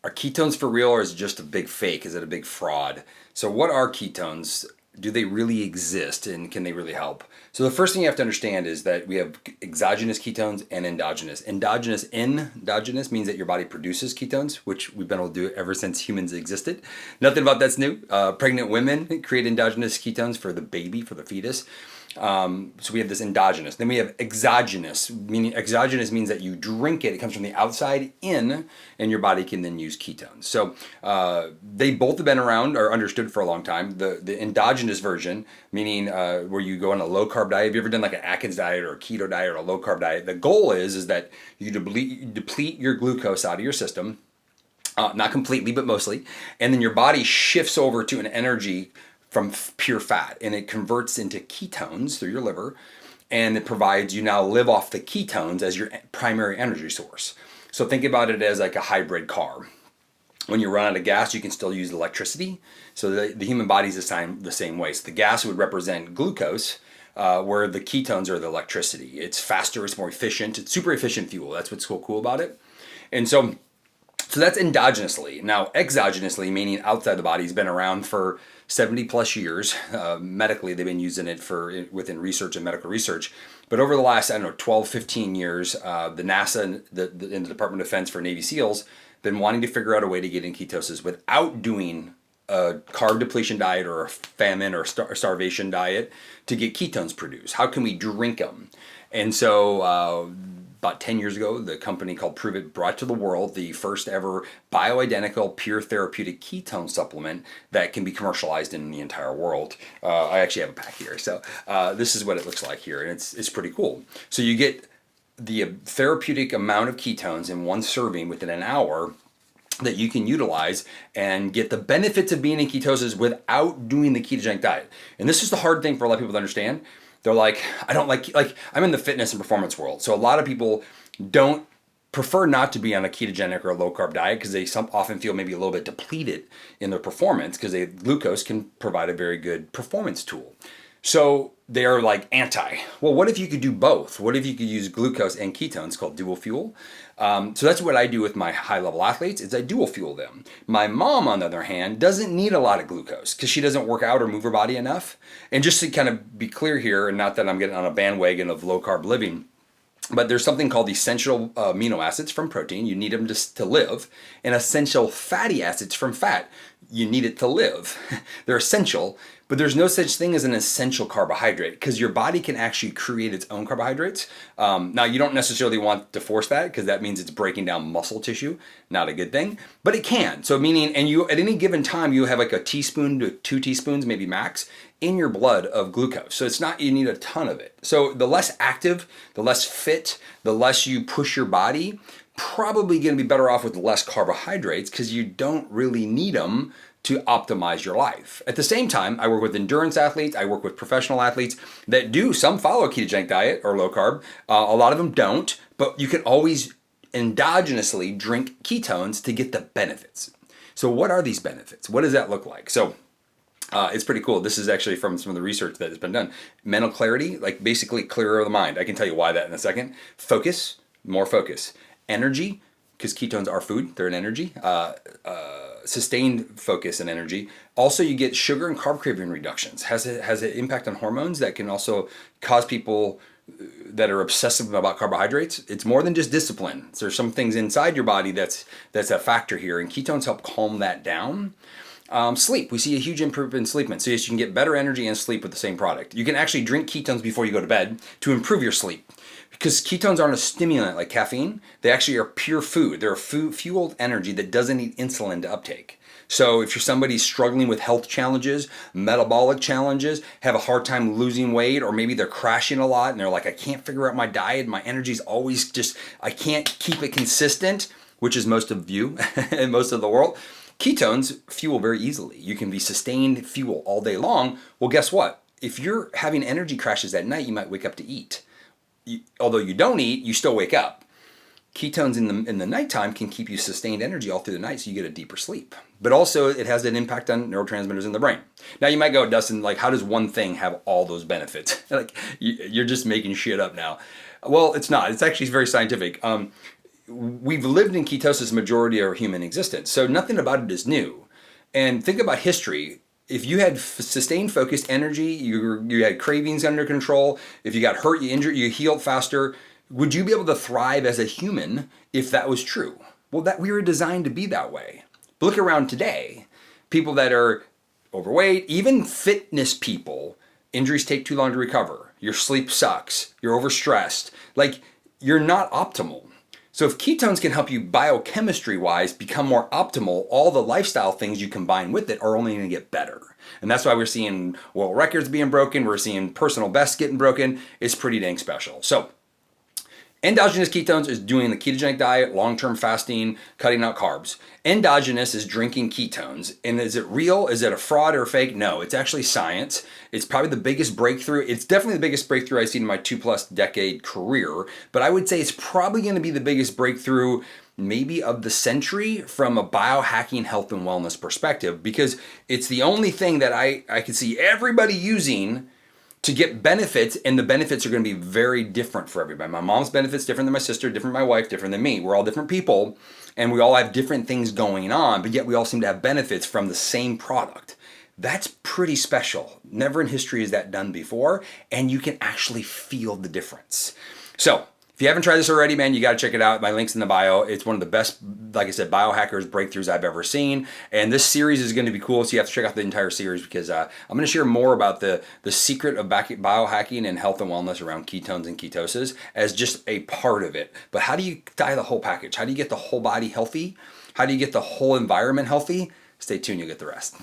Are ketones for real, or is it just a big fake? Is it a big fraud? So what are ketones? Do they really exist, and can they really help? So the first thing you have to understand is that we have exogenous ketones and endogenous. Endogenous means that your body produces ketones, which we've been able to do ever since humans existed. Nothing about that's new. Pregnant women create endogenous ketones for the baby, for the fetus. So we have this endogenous. Then we have exogenous, meaning exogenous means that you drink it. It comes from the outside in, and your body can then use ketones. So they both have been around or understood for a long time. The endogenous version, meaning where you go on a low carb diet. Have you ever done like an Atkins diet or a keto diet or a low carb diet? The goal is that you deplete your glucose out of your system, not completely, but mostly, and then your body shifts over to an energy from pure fat, and it converts into ketones through your liver, and it provides you now live off the ketones as your primary energy source. So think about it as like a hybrid car. When you run out of gas, you can still use electricity. So the human body is the same way. So the gas would represent glucose, where the ketones are the electricity. It's faster, it's more efficient, it's super efficient fuel. That's what's so cool about it. And so that's endogenously. Now, exogenously, meaning outside the body, has been around for 70 plus years. Medically, they've been using it within research and medical research. But over the last, 12, 15 years, the NASA and the Department of Defense for Navy SEALs been wanting to figure out a way to get in ketosis without doing a carb depletion diet or a famine or starvation diet to get ketones produced. How can we drink them? And so about 10 years ago, the company called Prove It brought to the world the first ever bioidentical pure therapeutic ketone supplement that can be commercialized in the entire world. I actually have a pack here. So this is what it looks like here, and it's pretty cool. So you get the therapeutic amount of ketones in one serving within an hour that you can utilize and get the benefits of being in ketosis without doing the ketogenic diet. And this is the hard thing for a lot of people to understand. They're like, I don't like I'm in the fitness and performance world. So a lot of people don't prefer not to be on a ketogenic or a low carb diet because they often feel maybe a little bit depleted in their performance because glucose can provide a very good performance tool. So they're like anti. Well, what if you could do both? What if you could use glucose and ketones, called dual fuel? So that's what I do with my high level athletes, is I dual fuel them. My mom, on the other hand, doesn't need a lot of glucose because she doesn't work out or move her body enough. And just to kind of be clear here, and not that I'm getting on a bandwagon of low carb living, but there's something called essential amino acids from protein. You need them to live. And essential fatty acids from fat. You need it to live. They're essential, but there's no such thing as an essential carbohydrate because your body can actually create its own carbohydrates. Now, you don't necessarily want to force that because that means it's breaking down muscle tissue. Not a good thing, but it can. So meaning, and you at any given time, you have like a teaspoon to 2 teaspoons, maybe max, in your blood of glucose. So it's not, you need a ton of it. So the less active, the less fit, the less you push your body, probably going to be better off with less carbohydrates because you don't really need them to optimize your life. At the same time, I work with endurance athletes, I work with professional athletes that some follow a ketogenic diet or low carb. A lot of them don't, but you can always endogenously drink ketones to get the benefits. So what are these benefits? What does that look like? So it's pretty cool. This is actually from some of the research that has been done. Mental clarity, like basically clearer of the mind. I can tell you why that in a second. Focus, more focus. Energy, because ketones are food, they're an energy. Sustained focus and energy. Also, you get sugar and carb craving reductions. Has an impact on hormones that can also cause people that are obsessive about carbohydrates. It's more than just discipline. So there's some things inside your body that's a factor here, and ketones help calm that down. Sleep. We see a huge improvement in sleep. So yes, you can get better energy and sleep with the same product. You can actually drink ketones before you go to bed to improve your sleep. Because ketones aren't a stimulant like caffeine. They actually are pure food. They're a fueled energy that doesn't need insulin to uptake. So if you're somebody struggling with health challenges, metabolic challenges, have a hard time losing weight, or maybe they're crashing a lot and they're like, I can't figure out my diet, my energy's always I can't keep it consistent, which is most of you and most of the world. Ketones fuel very easily. You can be sustained fuel all day long. Well, guess what? If you're having energy crashes at night, you might wake up to eat. Although you don't eat, you still wake up. Ketones in the nighttime can keep you sustained energy all through the night, so you get a deeper sleep. But also, it has an impact on neurotransmitters in the brain. Now, you might go, Dustin, like, how does one thing have all those benefits? Like, you're just making shit up now. Well, it's not. It's actually very scientific. we've lived in ketosis majority of our human existence. So nothing about it is new. And think about history. If you had sustained focused energy, you had cravings under control, if you got hurt, you injured, you healed faster, would you be able to thrive as a human if that was true? Well, that we were designed to be that way. But look around today. People that are overweight, even fitness people, injuries take too long to recover. Your sleep sucks. You're overstressed. Like, you're not optimal. So if ketones can help you biochemistry wise become more optimal, all the lifestyle things you combine with it are only going to get better. And that's why we're seeing world records being broken. We're seeing personal bests getting broken. It's pretty dang special. So endogenous ketones is doing the ketogenic diet, long-term fasting, cutting out carbs. Endogenous is drinking ketones. And is it real? Is it a fraud or a fake? No, it's actually science. It's probably the biggest breakthrough. It's definitely the biggest breakthrough I've seen in my 2+ decade career. But I would say it's probably going to be the biggest breakthrough maybe of the century from a biohacking health and wellness perspective, because it's the only thing that I can see everybody using to get benefits, and the benefits are going to be very different for everybody. My mom's benefits different than my sister, different than my wife, different than me. We're all different people, and we all have different things going on, but yet we all seem to have benefits from the same product. That's pretty special. Never in history is that done before, and you can actually feel the difference. So if you haven't tried this already, man, you got to check it out. My link's in the bio. It's one of the best, like I said, biohackers breakthroughs I've ever seen. And this series is going to be cool, so you have to check out the entire series, because I'm going to share more about the secret of biohacking and health and wellness around ketones and ketosis as just a part of it. But how do you diet the whole package? How do you get the whole body healthy? How do you get the whole environment healthy? Stay tuned, you'll get the rest.